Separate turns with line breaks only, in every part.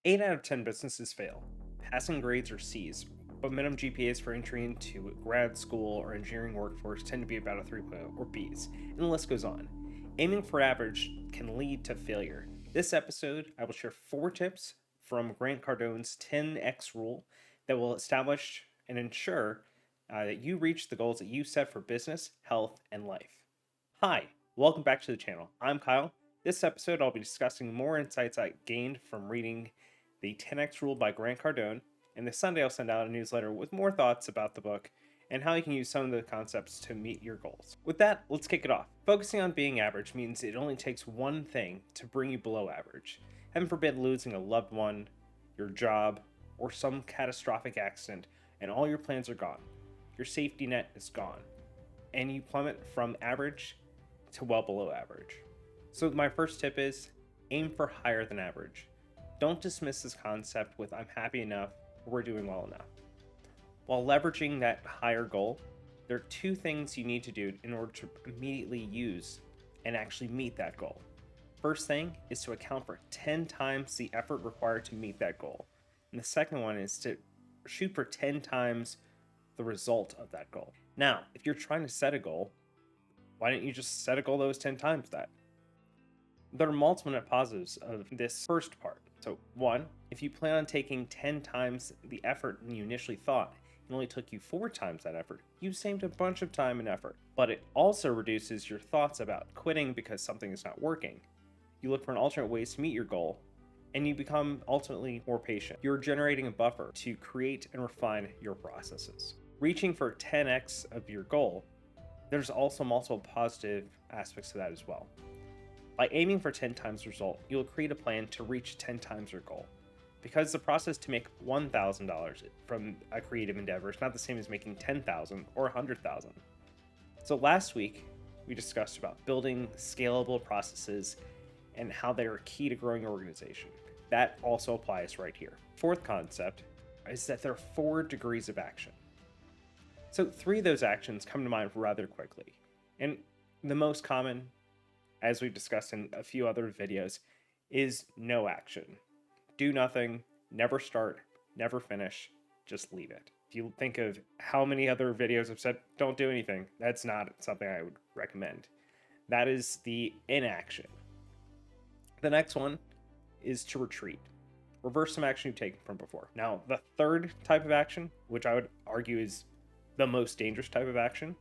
8 out of 10 businesses fail. Passing grades are C's, but minimum GPAs for entry into grad school or engineering workforce tend to be about a 3.0 or B's, and the list goes on. Aiming for average can lead to failure. This episode, I will share 4 tips from Grant Cardone's 10x rule that will establish and ensure that you reach the goals that you set for business, health, and life. Hi, welcome back to the channel. I'm Kyle. This episode, I'll be discussing more insights I gained from reading the 10x rule by Grant Cardone, and this Sunday I'll send out a newsletter with more thoughts about the book and how you can use some of the concepts to meet your goals. With that, let's kick it off. Focusing on being average means it only takes one thing to bring you below average. Heaven forbid losing a loved one, your job, or some catastrophic accident, and all your plans are gone. Your safety net is gone, and you plummet from average to well below average. So my first tip is aim for higher than average. Don't dismiss this concept with I'm happy enough or we're doing well enough. While leveraging that higher goal, there are 2 things you need to do in order to immediately use and actually meet that goal. First thing is to account for 10 times the effort required to meet that goal. And the second one is to shoot for 10 times the result of that goal. Now, if you're trying to set a goal, why don't you just set a goal that was 10 times that? There are multiple net positives of this first part. So 1, if you plan on taking 10 times the effort than you initially thought, it only took you 4 times that effort, you saved a bunch of time and effort. But it also reduces your thoughts about quitting because something is not working. You look for an alternate ways to meet your goal, and you become ultimately more patient. You're generating a buffer to create and refine your processes. Reaching for 10x of your goal, there's also multiple positive aspects to that as well. By aiming for 10 times the result, you'll create a plan to reach 10 times your goal. Because the process to make $1,000 from a creative endeavor is not the same as making $10,000 or $100,000. So last week, we discussed about building scalable processes and how they are key to growing your organization. That also applies right here. Fourth concept is that there are 4 degrees of action. So 3 of those actions come to mind rather quickly. And the most common, as we've discussed in a few other videos, is no action. Do nothing, never start, never finish, just leave it. If you think of how many other videos have said, don't do anything, that's not something I would recommend. That is the inaction. The next one is to retreat. Reverse some action you've taken from before. Now, the third type of action, which I would argue is the most dangerous type of action,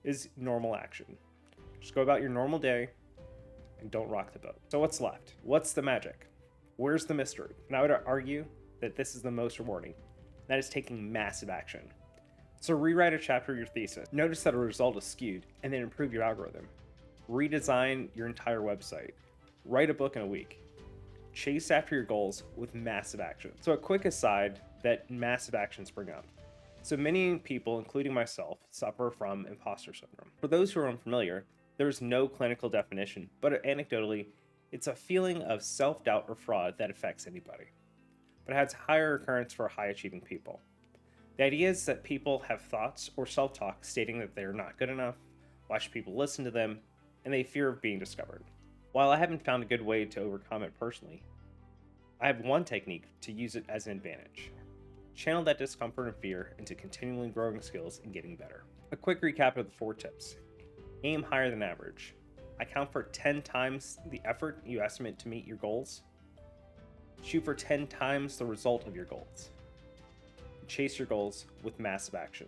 is normal action. Just go about your normal day and don't rock the boat. So what's left? What's the magic? Where's the mystery? And I would argue that this is the most rewarding. That is taking massive action. So rewrite a chapter of your thesis. Notice that a result is skewed, and then improve your algorithm. Redesign your entire website. Write a book in a week. Chase after your goals with massive action. So a quick aside that massive actions bring up. So many people, including myself, suffer from imposter syndrome. For those who are unfamiliar, there is no clinical definition, but anecdotally, it's a feeling of self-doubt or fraud that affects anybody. But it has higher occurrence for high-achieving people. The idea is that people have thoughts or self-talk stating that they're not good enough, watch people listen to them, and they fear of being discovered. While I haven't found a good way to overcome it personally, I have one technique to use it as an advantage. Channel that discomfort and fear into continually growing skills and getting better. A quick recap of the 4 tips. Aim higher than average. Account for 10 times the effort you estimate to meet your goals. Shoot for 10 times the result of your goals. Chase your goals with massive action.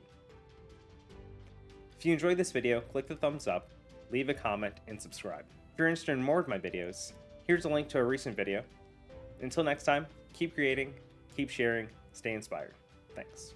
If you enjoyed this video, click the thumbs up, leave a comment, and subscribe. If you're interested in more of my videos, here's a link to a recent video. Until next time, keep creating, keep sharing, stay inspired. Thanks.